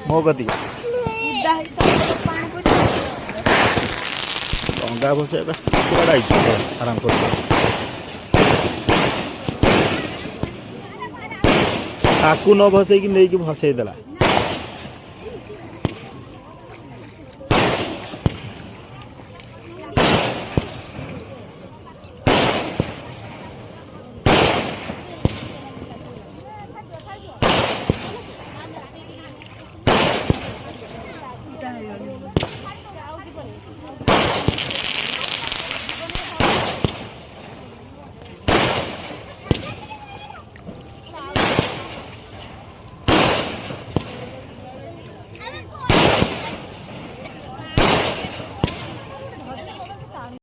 मो कति डंगा बस आराम कर ताकू न भसई कि नहीं भसई देला